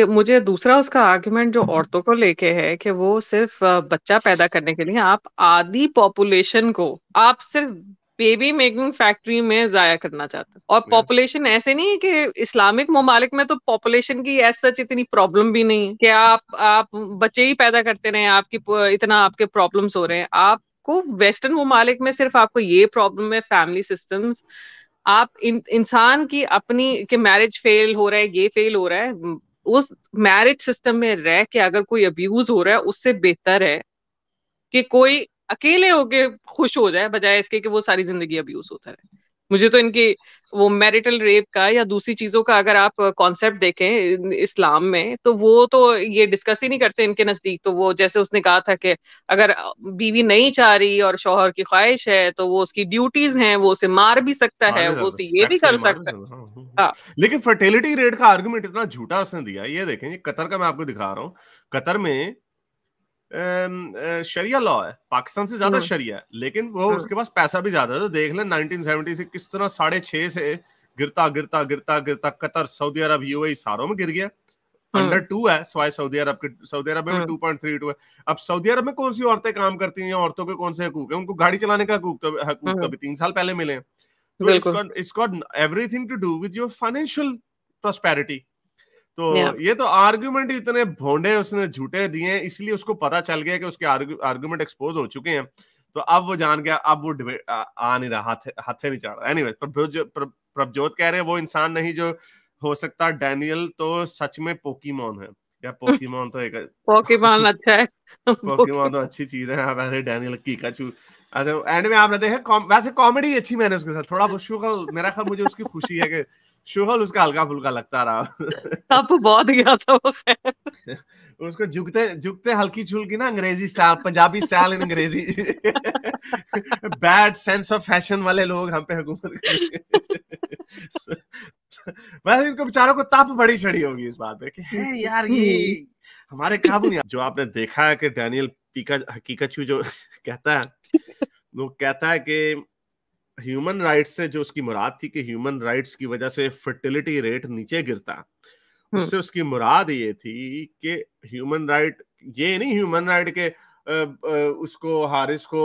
मुझे दूसरा उसका आर्गुमेंट जो औरतों को लेके है कि वो सिर्फ बच्चा पैदा करने के लिए, आप आधी पॉपुलेशन को आप सिर्फ बेबी मेकिंग फैक्ट्री में जाया करना चाहते हो। और या पॉपुलेशन ऐसे नहीं है कि इस्लामिक ममालिक में तो पॉपुलेशन की एज सच इतनी प्रॉब्लम भी नहीं है कि आप बच्चे ही पैदा करते रहे, इतना आपके प्रॉब्लम्स हो रहे हैं। आपको वेस्टर्न ममालिक में सिर्फ आपको ये प्रॉब्लम है, फैमिली सिस्टम्स। आप इंसान की अपनी कि मैरिज फेल हो रहा है, ये फेल हो रहा है, उस मैरिज सिस्टम में रह के अगर कोई अब्यूज हो रहा है, उससे बेहतर है कि कोई अकेले होके खुश हो जाए, बजाय इसके कि वो सारी जिंदगी अब्यूज होता रहे। मुझे तो इनकी वो मैरिटल रेप का या दूसरी चीजों का अगर आप कॉन्सेप्ट देखें इस्लाम में, तो वो तो ये डिस्कस ही नहीं करते इनके नजदीक। तो वो जैसे उसने कहा था कि अगर बीवी नहीं चाह रही और शौहर की ख्वाहिश है, तो वो उसकी ड्यूटीज हैं, वो उसे मार भी सकता मार है, भी वो सकता, उसे ये भी सेक्स के कर लिए मार भी सकता है। सकता, हाँ, हाँ। लेकिन फर्टिलिटी रेट का आर्गुमेंट इतना झूठा उसने दिया। ये देखें, ये कतर का मैं आपको दिखा रहा हूँ। कतर में शरिया लॉ है, पाकिस्तान से ज्यादा हम्म। शरिया है, लेकिन वो हम्म। उसके पास पैसा भी ज्यादा है। तो देख लें 1970 से किस तरह 6.5 से गिरता गिरता गिरता गिरता कतर, सऊदी अरब, यूएई सारों में गिर गया। अंडर हम्म। 2 है स्वाय सऊदी अरब में भी हम्म। 2.32 है। अब सऊदी अरब में कौन सी औरतें काम करती हैं, औरतों के कौन से हकूक है? उनको गाड़ी चलाने का हकूक तो हम्म। अभी 3 साल पहले मिले हैं। तो बिल्कुल। इसका everything to do with your financial prosperity. तो या। ये तो आर्गुमेंट इतने भोंडे उसने झूठे दिए हैं, इसलिए उसको पता चल गया कि उसके आर्गुमेंट एक्सपोज हो चुके हैं। तो अब वो जान गया, अब वो डिबेट आ नहीं रहा, हाथे नहीं चढ़ रहा। एनीवे, प्रभजोत कह रहे हैं वो इंसान नहीं जो हो सकता डैनियल तो सच में पोकीमोन है। या पोकीमोन तो एक पोकेमॉन अच्छा है। पोकेमोन तो अच्छी चीज है। हाँ, वैसे डैनियल कीकाचू। अच्छा, एंड में आपने देखा वैसे कॉमेडी अच्छी मैंने उसके साथ थोड़ा बहुत शुगल, मेरा ख्याल मुझे उसकी खुशी है कि शुगल उसका हल्का फुल्का लगता रहा। अब बहुत गया था वो, खैर। उसको झुकते झुकते हल्की छुल्की ना अंग्रेजी स्टाइल, पंजाबी स्टाइल इन अंग्रेजी। बैड सेंस ऑफ फैशन वाले लोग हम पे हुकूमत करेंगे। वैसे इनको बेचारों को तप बड़ी चढ़ी होगी इस बात पे कि है यार, ये हमारे काबू नहीं। जो आपने देखा है कि डैनियल हकीकतचू जो कहता है, वो कहता है कि ह्यूमन राइट्स से जो उसकी मुराद थी कि ह्यूमन राइट्स की वजह से फर्टिलिटी रेट नीचे गिरता, हम्म। उससे उसकी मुराद ये थी कि ह्यूमन राइट, ये नहीं ह्यूमन राइट के उसको हारिस को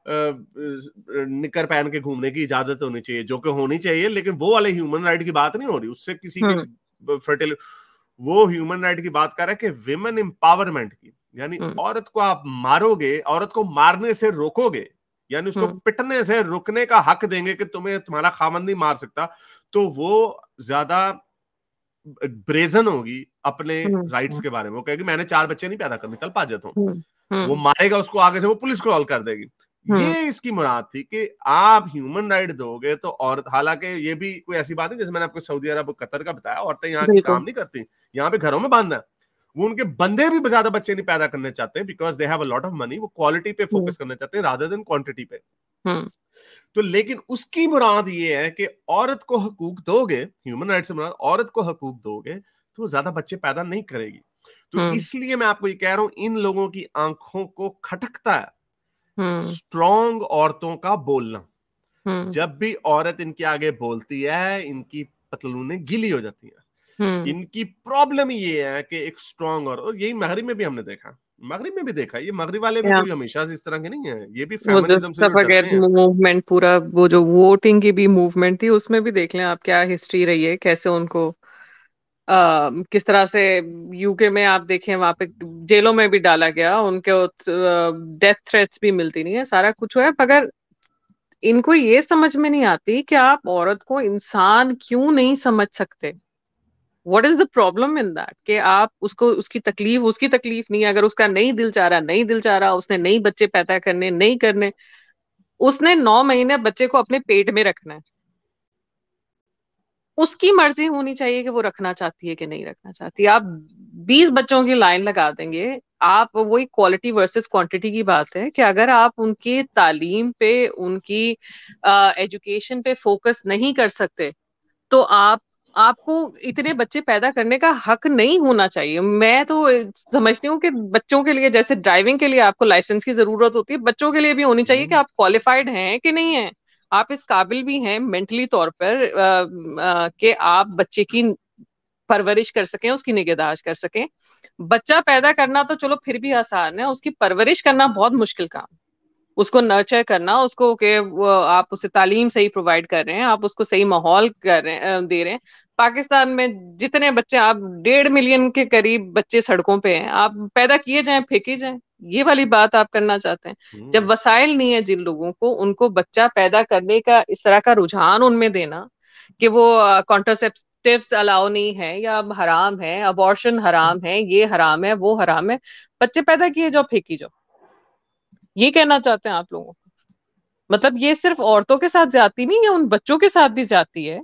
निकर पहन के घूमने की इजाजत होनी चाहिए, जो कि होनी चाहिए, लेकिन वो वाले ह्यूमन राइट की बात नहीं हो रही। उससे किसी की हम्म। फर्टिलिटी, वो ह्यूमन राइट की बात कर रहा है कि विमेन एम्पावरमेंट की, यानी हम्म। औरत को आप मारोगे, औरत को मारने से रोकोगे, यानी उसको हम्म। पिटने से रुकने का हक देंगे कि तुम्हें तुम्हारा खामन नहीं मार सकता, तो वो ज्यादा ब्रेजन होगी अपने राइट्स हम्म। के बारे में। वो कहेगी मैंने 4 बच्चे नहीं पैदा करने, चल पा जाता हूँ। हम्म। वो हम्म। मारेगा उसको, आगे से वो पुलिस कॉल कर देगी। हम्म। ये इसकी मुराद थी कि आप ह्यूमन राइट दोगे तो औरत, हालांकि ये भी कोई ऐसी बात नहीं, जैसे मैंने आपको सऊदी अरब कतर का बताया, औरतें यहाँ की बिल्कुल। काम नहीं करती, यहाँ पे घरों में बंद है। वो उनके बंदे भी ज्यादा बच्चे नहीं पैदा करने चाहते because they have a lot of money. वो क्वालिटी पे हम्म। फोकस करना चाहते हैं रादर देन क्वांटिटी पे। हम्म। तो लेकिन उसकी मुराद ये है कि औरत को हकूक दोगे, ह्यूमन राइट से मुराद औरत को हकूक दोगे तो वो ज्यादा बच्चे पैदा नहीं करेगी। तो हम्म। इसलिए मैं आपको ये कह रहा हूं, इन लोगों की आंखों को खटकता है हम्म। स्ट्रॉन्ग औरतों का बोलना। हम्म। जब भी औरत इनके आगे बोलती है, इनकी पतलूनें गीली हो जाती हैं। हम्म। इनकी प्रॉब्लम ये है कि एक स्ट्रॉन्ग, और यही मगरिब में भी हमने देखा, मगरिब में भी देखा, ये मगरिब वाले भी या। कोई हमेशा से इस तरह के नहीं है, ये भी वो जो फेमिनिज्म से जो डरते सफेद हैं। मूवमेंट, पूरा वो जो वोटिंग की भी मूवमेंट थी, उसमें भी देख लें आप क्या हिस्ट्री रही है, कैसे उनको किस तरह से यूके में आप देखें, वहां पे जेलों में भी डाला गया उनके, डेथ थ्रेट्स भी मिलती नहीं है, सारा कुछ हुआ है, मगर इनको ये समझ में नहीं आती कि आप औरत को इंसान क्यों नहीं समझ सकते। What is the problem in that कि आप उसको, उसकी तकलीफ नहीं है, अगर उसका नहीं दिल चाह रहा, नहीं दिल चाह रहा, उसने नहीं बच्चे पैदा करने, नहीं करने, उसने 9 महीने बच्चे को अपने पेट में रखना है, उसकी मर्जी होनी चाहिए कि वो रखना चाहती है कि नहीं रखना चाहती। आप 20 बच्चों की लाइन लगा देंगे, आप वही क्वालिटी वर्सेस क्वांटिटी की बात है कि अगर आप उनकी तालीम पे, उनकी एजुकेशन पे फोकस नहीं कर सकते, तो आपको इतने बच्चे पैदा करने का हक नहीं होना चाहिए। मैं तो समझती हूँ कि बच्चों के लिए, जैसे ड्राइविंग के लिए आपको लाइसेंस की जरूरत होती है, बच्चों के लिए भी होनी चाहिए कि आप क्वालिफाइड हैं कि नहीं है, आप इस काबिल भी हैं मेंटली तौर पर कि आप बच्चे की परवरिश कर सकें, उसकी निगहदाश्त कर सकें। बच्चा पैदा करना तो चलो फिर भी आसान है, उसकी परवरिश करना बहुत मुश्किल काम। उसको नर्चर करना, उसको के आप उसे तालीम सही प्रोवाइड कर रहे हैं, आप उसको सही माहौल कर रहे हैं, दे रहे हैं। पाकिस्तान में जितने बच्चे, आप 1.5 मिलियन के करीब बच्चे सड़कों पे हैं, आप पैदा किए जाएं फेंके जाएं, ये वाली बात आप करना चाहते हैं? जब वसाइल नहीं है जिन लोगों को, उनको बच्चा पैदा करने का इस तरह का रुझान उनमें देना कि वो कॉन्ट्रासेप्टिव्स अलाउ नहीं है या हराम है, अबॉर्शन हराम है, ये हराम है, वो हराम है, बच्चे पैदा किए जाओ फेंकी जाओ, ये कहना चाहते हैं आप लोगों को? मतलब ये सिर्फ औरतों के साथ जाती नहीं है, उन बच्चों के साथ भी जाती है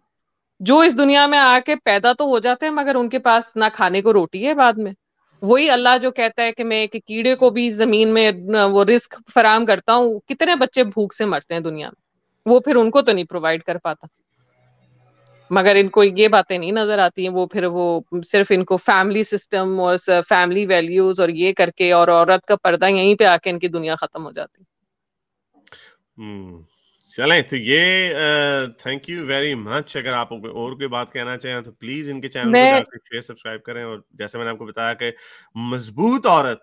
जो इस दुनिया में आके पैदा तो हो जाते हैं मगर उनके पास ना खाने को रोटी है बाद में। वही अल्लाह जो कहता है कि मैं एक कीड़े को भी जमीन में वो रिस्क फराम करता हूँ, कितने बच्चे भूख से मरते हैं दुनिया में, वो फिर उनको तो नहीं प्रोवाइड कर पाता। मगर इनको ये बातें नहीं नजर आती हैं, वो फिर वो सिर्फ इनको फैमिली सिस्टम और फैमिली वैल्यूज और ये करके, और औरत का पर्दा यहीं पे आके इनकी दुनिया खत्म हो जाती है। चलें, तो ये थैंक यू वेरी मच। अगर आप और कोई बात कहना चाहें तो प्लीज इनके चैनल को मैं जाकर शेयर सब्सक्राइब करें। और जैसे मैंने आपको बताया कि मजबूत औरत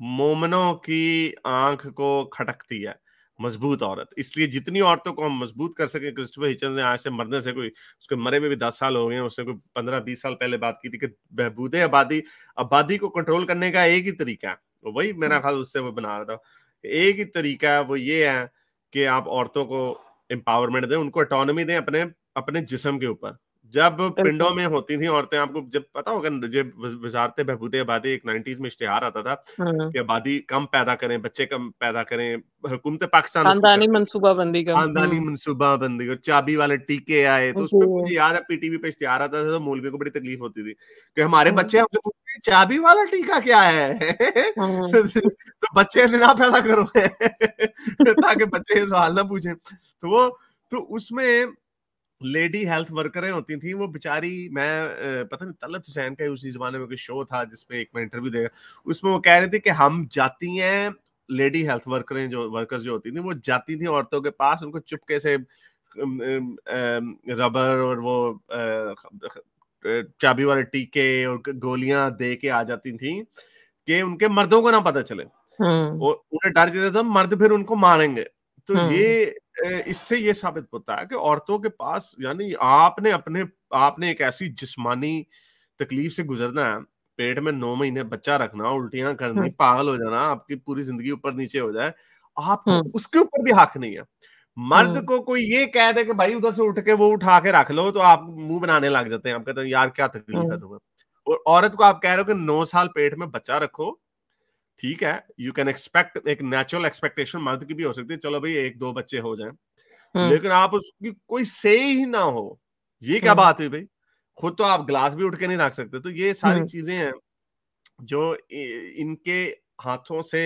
मोमनों की आंख को खटकती है, मजबूत औरत। इसलिए जितनी औरतों को हम मजबूत कर सके, क्रिस्टोफर हिचन्स ने आज से मरने से कोई, उसके मरे में भी 10 साल हो गए हैं, उसने कोई 15-20 साल पहले बात की थी कि बहबूदे आबादी आबादी को कंट्रोल करने का एक ही तरीका है, तो वही मेरा ख्याल उससे वो बना रहा था, एक ही तरीका है, वो ये है कि आप औरतों को एम्पावरमेंट दें, उनको ऑटोनॉमी दें अपने अपने जिस्म के ऊपर। जब पिंडों में होती थी औरतें, आपको जब पता होगा, जब वजारत बहबूदे आबादी एक 90s में इश्तिहार आता था कि आबादी कम पैदा करें, बच्चे कम पैदा करें, हुकूमत पाकिस्तान उसको खानदानी करती थी, मंसूबाबंदी का। खानदानी मनसूबाबंदी और चाबी वाले टीके आए, तो उसमें मुझे याद है पीटीवी पे इश्तिहार आता था, तो मौलवियों को बड़ी तकलीफ होती थी कि हमारे बच्चे हमसे पूछते हैं चाबी वाला टीका क्या है। तो बच्चे ना पैदा करो ताकि बच्चे ये सवाल ना पूछे। तो वो, तो उसमें लेडी हेल्थ वर्करें होती थी, वो बेचारी, मैं पता नहीं तलत हुसैन का उसी जमाने में कोई शो था जिसपे एक मैं इंटरव्यू देगा, उसमें वो कह रही थी कि हम जाती हैं, लेडी हेल्थ वर्करें जो वर्कर्स जो होती थी, वो जाती थी औरतों के पास, उनको चुपके से रबर और वो चाबी वाले टीके और गोलियां दे के आ जाती थी कि उनके मर्दों को ना पता चले, और उन्हें डर देता था मर्द फिर उनको मारेंगे। तो ये इससे ये साबित होता है कि औरतों के पास, यानी आपने एक ऐसी जिस्मानी तकलीफ से गुजरना है, पेट में 9 महीने बच्चा रखना, उल्टियां करनी, पागल हो जाना, आपकी पूरी जिंदगी ऊपर नीचे हो जाए, आपको उसके ऊपर भी हक नहीं है। मर्द को कोई ये कह दे कि भाई उधर से उठ के वो उठा के रख लो, तो आप मुंह बनाने लग जाते हैं, आप कहते हैं यार क्या तकलीफ है तुम्हें। और औरत को आप कह रहे हो कि 9 साल पेट में बच्चा रखो, ठीक है, यू कैन एक्सपेक्ट, एक नेचुरल एक्सपेक्टेशन मर्द की भी हो सकती है, चलो भाई 1-2 बच्चे हो जाएं, लेकिन आप उसकी कोई से ही ना हो, ये क्या बात है भाई। खुद तो आप ग्लास भी उठ के नहीं रख सकते। तो ये सारी चीजें हैं जो इनके हाथों से,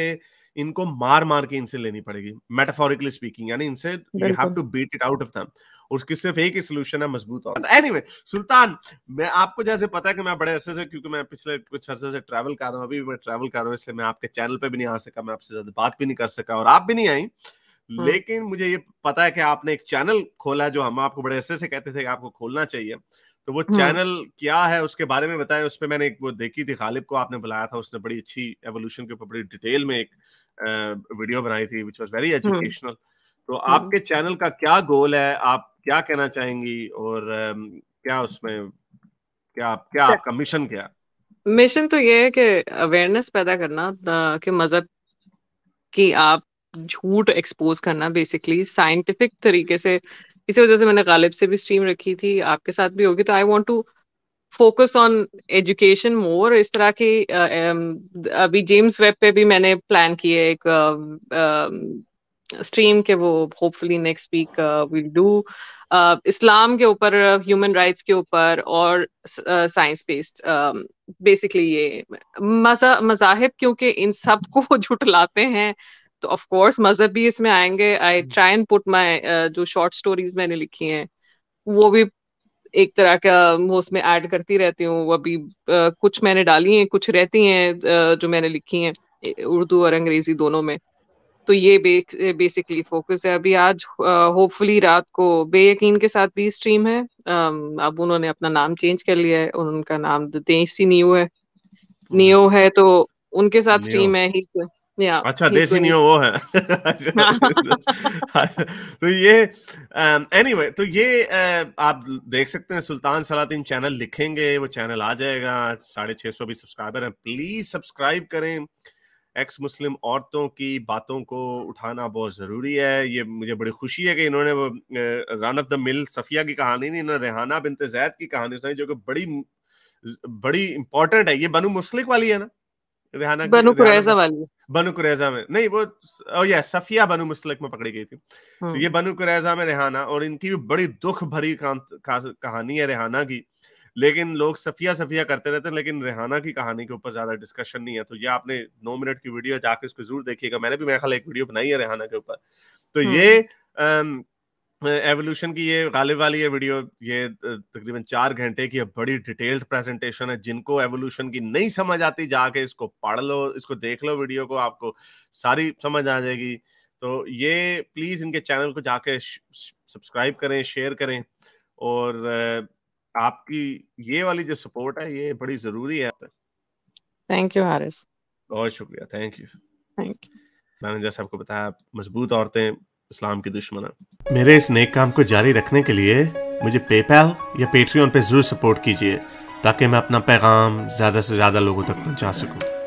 इनको मार मार के इनसे लेनी पड़ेगी, मेटाफोरिकली स्पीकिंग, यानी इनसे you have to beat it out of them. उसकी सिर्फ एक ही सोल्यूशन है, मजबूत और एनीवे सुल्तान, मैं आपको जैसे पता है कि मैं बड़े अरसे से, क्योंकि मैं पिछले कुछ अरसे से ट्रैवल कर रहा हूँ, अभी भी मैं ट्रैवल कर रहा हूँ, इसलिए मैं आपके चैनल पे भी नहीं आ सका, मैं आपसे ज्यादा बात भी नहीं कर सका और आप भी नहीं आई। लेकिन मुझे ये पता है कि आपने एक चैनल खोला, जो हम आपको बड़े अरसे से कहते थे कि आपको खोलना चाहिए, तो वो चैनल क्या है उसके बारे में बताएं। उस पे मैंने एक वो देखी थी, खालिब को आपने बुलाया था, उसने बड़ी अच्छी एवोल्यूशन के ऊपर बड़ी डिटेल में एक वीडियो बनाई थी, विच वाज वेरी एजुकेशनल। तो आपके चैनल का क्या गोल है, आप क्या कहना चाहेंगी, और क्या उसमें क्या क्या आपका मिशन क्या? मिशन तो ये है कि अवेयरनेस पैदा करना, कि मजहब की आप झूठ एक्सपोज करना, बेसिकली साइंटिफिक तरीके से। इसी वजह से मैंने गालिब से भी स्ट्रीम रखी थी, आपके साथ भी होगी, तो I want to focus on education more. इस तरह की अभी जेम्स वेब पे भी मैंने प्लान किए एक स्ट्रीम के, वो hopefully next week will do इस्लाम के ऊपर, ह्यूमन राइट्स के ऊपर, और साइंस बेस्ड। बेसिकली ये मजाहिब क्योंकि इन सब को झुटलाते हैं, तो ऑफ कोर्स मजहब भी इसमें आएंगे। I try and put my जो शॉर्ट स्टोरीज मैंने लिखी हैं, वो भी एक तरह का वो उसमें ऐड करती रहती हूँ। वो अभी कुछ मैंने डाली हैं, कुछ रहती हैं जो मैंने लिखी हैं उर्दू और अंग्रेजी दोनों में। तो ये बेसिकली फोकस है अभी। आज होपफुली रात को बेयकीन के साथ भी स्ट्रीम है। अब उन्होंने अपना नाम चेंज कर लिया है, उनका नाम देसी नियो है, नियो है, तो उनके साथ नियो, स्ट्रीम है ही। या अच्छा देसी नियो वो है। तो ये एनीवे तो ये आप देख सकते हैं सुल्तान सलातीन चैनल लिखेंगे, वो चैनल आ जाएगा। 650 भी सब्सक्राइबर हैं, प्लीज सब्सक्राइब करें। एक्स मुस्लिम औरतों की बातों को उठाना बहुत जरूरी है। ये मुझे बड़ी खुशी है कि इन्होंने वो run of the mill Safia की कहानी नहीं, इन्होंने रेहाना बिनते जैद की कहानी सुनाई, जो कि बड़ी इंपॉर्टेंट है। ये बनु मुस्लिक वाली है ना, रेहाना बनु कुरैजा वाली, बनु कुरैजा में नहीं, वो या सफिया बनु मुस्लिक में पकड़ी गई थी। तो ये बनु कुरैजा में रेहाना, और इनकी भी बड़ी दुख भरी कहानी है रेहाना की, लेकिन लोग सफिया सफिया करते रहते हैं, लेकिन रेहाना की कहानी के ऊपर ज्यादा डिस्कशन नहीं है। तो ये आपने 9 मिनट की वीडियो जाके उसको जरूर देखिएगा। मैंने भी मेरे ख्याल एक वीडियो बनाई है रेहाना के ऊपर। तो ये एवोल्यूशन की ये गालिब वाली ये वीडियो, ये तकरीबन 4 घंटे की बड़ी डिटेल्ड प्रेजेंटेशन है। जिनको एवोल्यूशन की नहीं समझ आती जाके इसको पढ़ लो, इसको देख लो वीडियो को, आपको सारी समझ आ जाएगी। तो ये प्लीज इनके चैनल को जाके सब्सक्राइब करें, शेयर करें, और आपकी ये वाली जो सपोर्ट है ये बड़ी जरूरी है। थैंक यू हारिस, बहुत शुक्रिया, थैंक यू। Thank you. मैंने जैसे आपको बताया, मजबूत औरतें इस्लाम की दुश्मन है। मेरे इस नेक काम को जारी रखने के लिए मुझे पेपैल या पेट्रियन पे जरूर सपोर्ट कीजिए, ताकि मैं अपना पैगाम ज्यादा से ज्यादा लोगों तक पहुंचा सकूं।